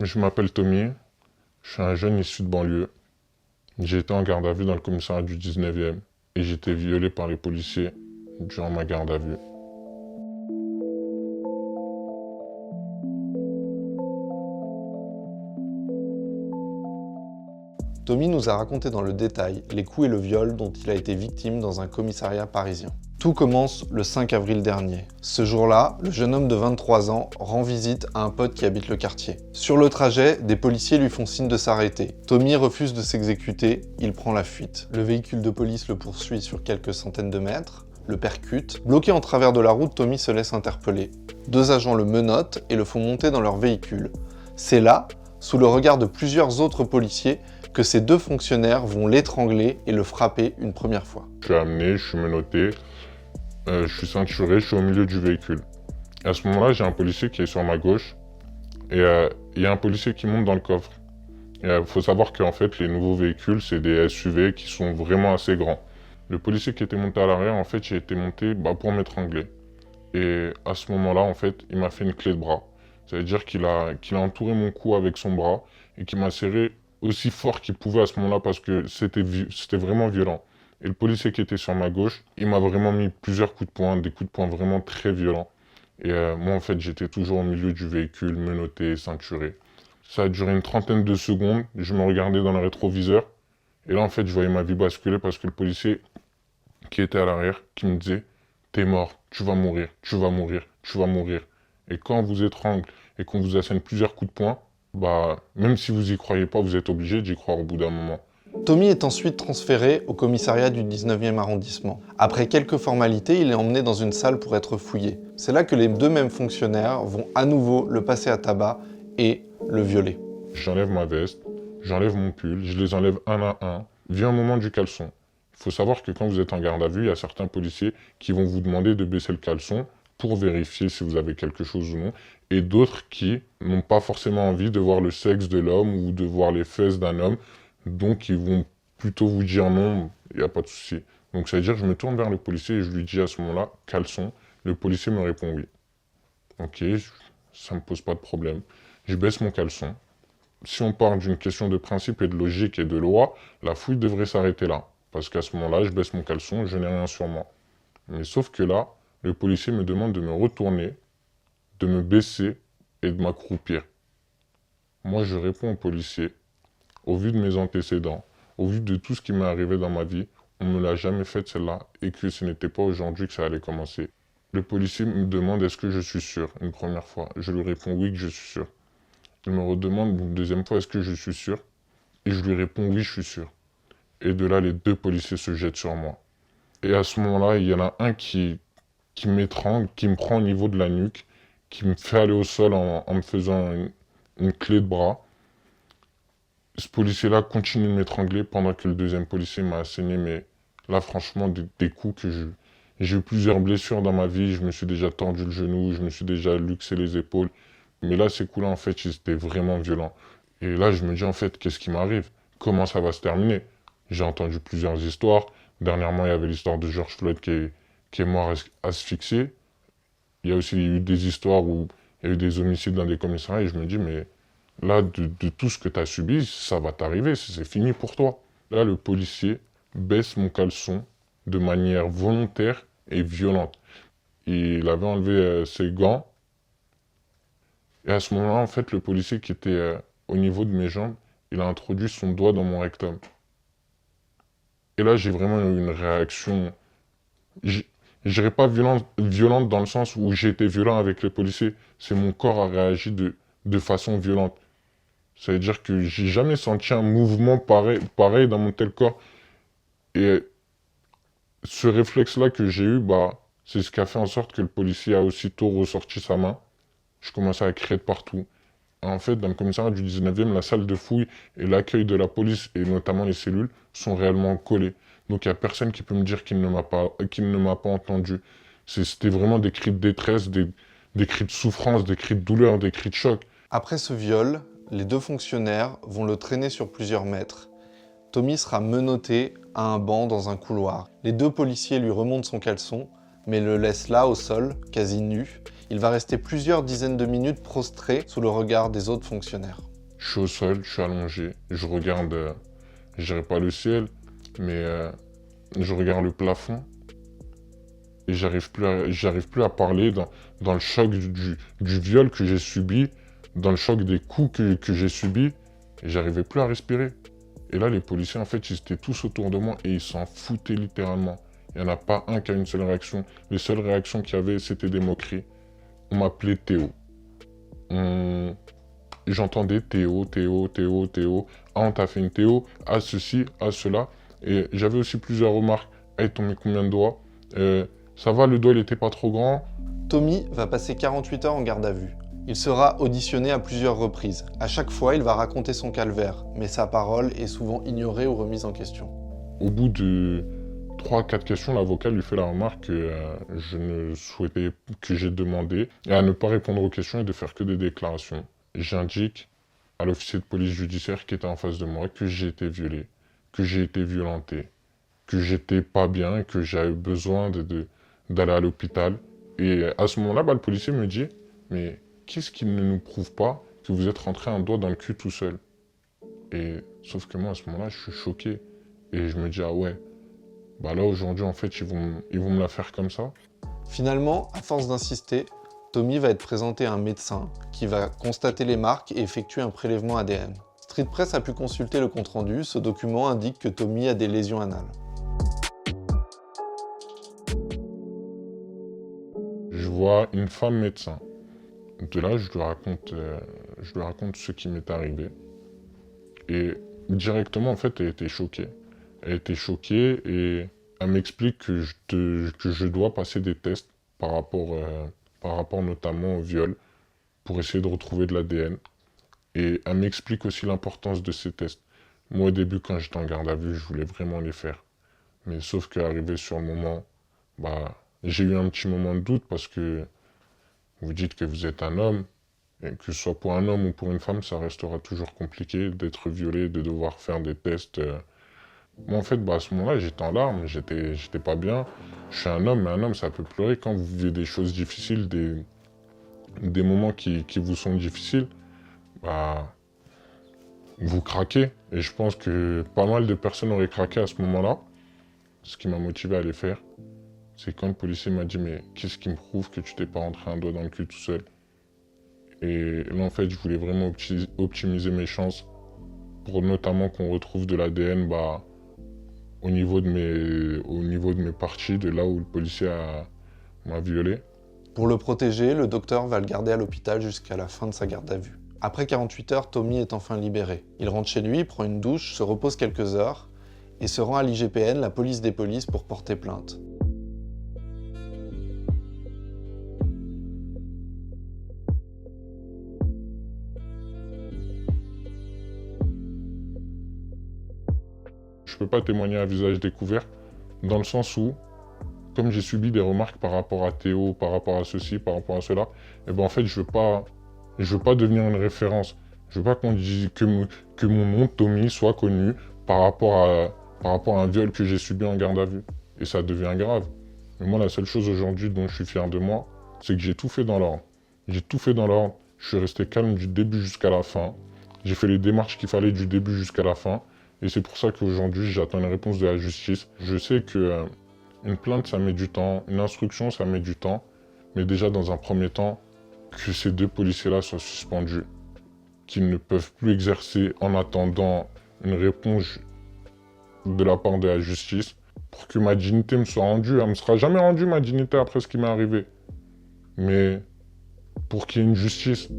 Je m'appelle Tommy, je suis un jeune issu de banlieue. J'ai été en garde à vue dans le commissariat du 19e et j'ai été violé par les policiers durant ma garde à vue. Tommy nous a raconté dans le détail les coups et le viol dont il a été victime dans un commissariat parisien. Tout commence le 5 avril dernier. Ce jour-là, le jeune homme de 23 ans rend visite à un pote qui habite le quartier. Sur le trajet, des policiers lui font signe de s'arrêter. Tommy refuse de s'exécuter, il prend la fuite. Le véhicule de police le poursuit sur quelques centaines de mètres, le percute. Bloqué en travers de la route, Tommy se laisse interpeller. Deux agents le menottent et le font monter dans leur véhicule. C'est là, sous le regard de plusieurs autres policiers, que ces deux fonctionnaires vont l'étrangler et le frapper une première fois. Je suis amené, je suis menotté, je suis ceinturé, je suis au milieu du véhicule. À ce moment-là, j'ai un policier qui est sur ma gauche et il y a un policier qui monte dans le coffre. Il faut savoir qu'en fait, les nouveaux véhicules, c'est des SUV qui sont vraiment assez grands. Le policier qui était monté à l'arrière, en fait, j'ai été monté pour m'étrangler. Et à ce moment-là, en fait, il m'a fait une clé de bras. Ça veut dire qu'il a entouré mon cou avec son bras et qu'il m'a serré aussi fort qu'il pouvait à ce moment-là parce que c'était vraiment violent. Et le policier qui était sur ma gauche, il m'a vraiment mis plusieurs coups de poing, des coups de poing vraiment très violents. Et moi, en fait, j'étais toujours au milieu du véhicule, menotté, ceinturé. Ça a duré une trentaine de secondes. Je me regardais dans le rétroviseur. Et là, en fait, je voyais ma vie basculer parce que le policier qui était à l'arrière, qui me disait « T'es mort, tu vas mourir, tu vas mourir, tu vas mourir ». Et quand on vous étrangle et qu'on vous assène plusieurs coups de poing, même si vous y croyez pas, vous êtes obligé d'y croire au bout d'un moment. Tommy est ensuite transféré au commissariat du 19e arrondissement. Après quelques formalités, il est emmené dans une salle pour être fouillé. C'est là que les deux mêmes fonctionnaires vont à nouveau le passer à tabac et le violer. J'enlève ma veste, j'enlève mon pull, je les enlève un à un. Vient un moment du caleçon. Il faut savoir que quand vous êtes en garde à vue, il y a certains policiers qui vont vous demander de baisser le caleçon pour vérifier si vous avez quelque chose ou non, et d'autres qui n'ont pas forcément envie de voir le sexe de l'homme ou de voir les fesses d'un homme, donc ils vont plutôt vous dire non, il n'y a pas de souci. Donc ça veut dire que je me tourne vers le policier et je lui dis à ce moment-là, caleçon. Le policier me répond oui. Ok, ça ne me pose pas de problème. Je baisse mon caleçon. Si on parle d'une question de principe et de logique et de loi, la fouille devrait s'arrêter là. Parce qu'à ce moment-là, je baisse mon caleçon, je n'ai rien sur moi. Mais sauf que là, le policier me demande de me retourner, de me baisser et de m'accroupir. Moi, je réponds au policier, au vu de mes antécédents, au vu de tout ce qui m'est arrivé dans ma vie, on ne me l'a jamais fait celle-là et que ce n'était pas aujourd'hui que ça allait commencer. Le policier me demande est-ce que je suis sûr une première fois. Je lui réponds oui que je suis sûr. Il me redemande une deuxième fois est-ce que je suis sûr et je lui réponds oui je suis sûr. Et de là, les deux policiers se jettent sur moi. Et à ce moment-là, il y en a un qui m'étrangle, qui me prend au niveau de la nuque, qui me fait aller au sol en me faisant une clé de bras. Ce policier-là continue de m'étrangler pendant que le deuxième policier m'a asséné, mais là, franchement, des coups que j'ai eu plusieurs blessures dans ma vie, je me suis déjà tordu le genou, je me suis déjà luxé les épaules. Mais là, ces coups-là, en fait, ils étaient vraiment violents. Et là, je me dis, en fait, qu'est-ce qui m'arrive? Comment ça va se terminer? J'ai entendu plusieurs histoires. Dernièrement, il y avait l'histoire de George Floyd qui est mort asphyxié. Il y a aussi eu des histoires où il y a eu des homicides dans des commissariats et je me dis, mais là, de tout ce que tu as subi, ça va t'arriver, c'est fini pour toi. Là, le policier baisse mon caleçon de manière volontaire et violente. Il avait enlevé ses gants. Et à ce moment-là, en fait, le policier qui était au niveau de mes jambes, il a introduit son doigt dans mon rectum. Et là, j'ai vraiment eu une réaction, je dirais pas violente dans le sens où j'ai été violent avec les policiers. C'est mon corps a réagi de façon violente. Ça veut dire que j'ai jamais senti un mouvement pareil dans mon tel corps. Et ce réflexe-là que j'ai eu, c'est ce qui a fait en sorte que le policier a aussitôt ressorti sa main. Je commençais à crier de partout. En fait, dans le commissariat du 19e, la salle de fouille et l'accueil de la police, et notamment les cellules, sont réellement collés. Donc il n'y a personne qui peut me dire qu'il ne m'a pas entendu. C'était vraiment des cris de détresse, des cris de souffrance, des cris de douleur, des cris de choc. Après ce viol, les deux fonctionnaires vont le traîner sur plusieurs mètres. Tommy sera menotté à un banc dans un couloir. Les deux policiers lui remontent son caleçon, mais le laissent là au sol, quasi nu. Il va rester plusieurs dizaines de minutes prostré sous le regard des autres fonctionnaires. Je suis au sol, je suis allongé, je regarde, je dirais pas le ciel, mais je regarde le plafond. Et j'arrive plus à parler dans le choc du viol que j'ai subi, dans le choc des coups que j'ai subis, et j'arrivais plus à respirer. Et là, les policiers, en fait, ils étaient tous autour de moi et ils s'en foutaient littéralement. Il n'y en a pas un qui a une seule réaction. Les seules réactions qu'il y avait, c'était des moqueries. On m'appelait Théo. J'entendais Théo, Théo, Théo, Théo. Ah, on t'a fait une Théo, ah ceci, ah cela. Et j'avais aussi plusieurs remarques. Hey, t'en mets combien de doigts? Ça va, le doigt, il était pas trop grand. Tommy va passer 48 heures en garde à vue. Il sera auditionné à plusieurs reprises. À chaque fois, il va raconter son calvaire, mais sa parole est souvent ignorée ou remise en question. Au bout de 3-4 questions, l'avocat lui fait la remarque que je ne souhaitais, que j'ai demandé, et à ne pas répondre aux questions et de faire que des déclarations. J'indique à l'officier de police judiciaire qui était en face de moi que j'ai été violé, que j'ai été violenté, que j'étais pas bien et que j'avais besoin d'aller à l'hôpital. Et à ce moment-là, le policier me dit « Mais qu'est-ce qui ne nous prouve pas que vous êtes rentré un doigt dans le cul tout seul ?» Et sauf que moi, à ce moment-là, je suis choqué. Et je me dis « Ah ouais, là aujourd'hui, en fait, ils vont me la faire comme ça. » Finalement, à force d'insister, Tommy va être présenté à un médecin qui va constater les marques et effectuer un prélèvement ADN. Street Press a pu consulter le compte-rendu. Ce document indique que Tommy a des lésions anales. Je vois une femme médecin. De là, je lui raconte ce qui m'est arrivé. Et directement, en fait, elle était choquée. Elle était choquée et elle m'explique que je dois passer des tests par rapport notamment au viol pour essayer de retrouver de l'ADN. Et elle m'explique aussi l'importance de ces tests. Moi, au début, quand j'étais en garde à vue, je voulais vraiment les faire. Mais sauf qu'arrivé sur le moment, j'ai eu un petit moment de doute parce que vous dites que vous êtes un homme, et que ce soit pour un homme ou pour une femme, ça restera toujours compliqué d'être violé, de devoir faire des tests. Moi, en fait, à ce moment-là, j'étais en larmes, j'étais pas bien. Je suis un homme, mais un homme, ça peut pleurer quand vous vivez des choses difficiles, des moments qui vous sont difficiles. Vous craquez. Et je pense que pas mal de personnes auraient craqué à ce moment-là. Ce qui m'a motivé à les faire, c'est quand le policier m'a dit « Mais qu'est-ce qui me prouve que tu t'es pas rentré un doigt dans le cul tout seul ?» Et là, en fait, je voulais vraiment optimiser mes chances pour notamment qu'on retrouve de l'ADN au niveau de mes parties, de là où le policier m'a violé. Pour le protéger, le docteur va le garder à l'hôpital jusqu'à la fin de sa garde à vue. Après 48 heures, Tommy est enfin libéré. Il rentre chez lui, prend une douche, se repose quelques heures et se rend à l'IGPN, la police des polices, pour porter plainte. Je peux pas témoigner à visage découvert, dans le sens où, comme j'ai subi des remarques par rapport à Théo, par rapport à ceci, par rapport à cela, en fait, je veux pas devenir une référence. Je veux pas qu'on dise que mon nom, Tommy, soit connu par rapport à un viol que j'ai subi en garde à vue. Et ça devient grave. Mais moi, la seule chose aujourd'hui dont je suis fier de moi, c'est que j'ai tout fait dans l'ordre. J'ai tout fait dans l'ordre. Je suis resté calme du début jusqu'à la fin. J'ai fait les démarches qu'il fallait du début jusqu'à la fin. Et c'est pour ça qu'aujourd'hui, j'attends une réponse de la justice. Je sais que une plainte, ça met du temps. Une instruction, ça met du temps. Mais déjà, dans un premier temps, que ces deux policiers-là soient suspendus. Qu'ils ne peuvent plus exercer en attendant une réponse de la part de la justice. Pour que ma dignité me soit rendue. Elle ne me sera jamais rendue, ma dignité, après ce qui m'est arrivé. Mais pour qu'il y ait une justice.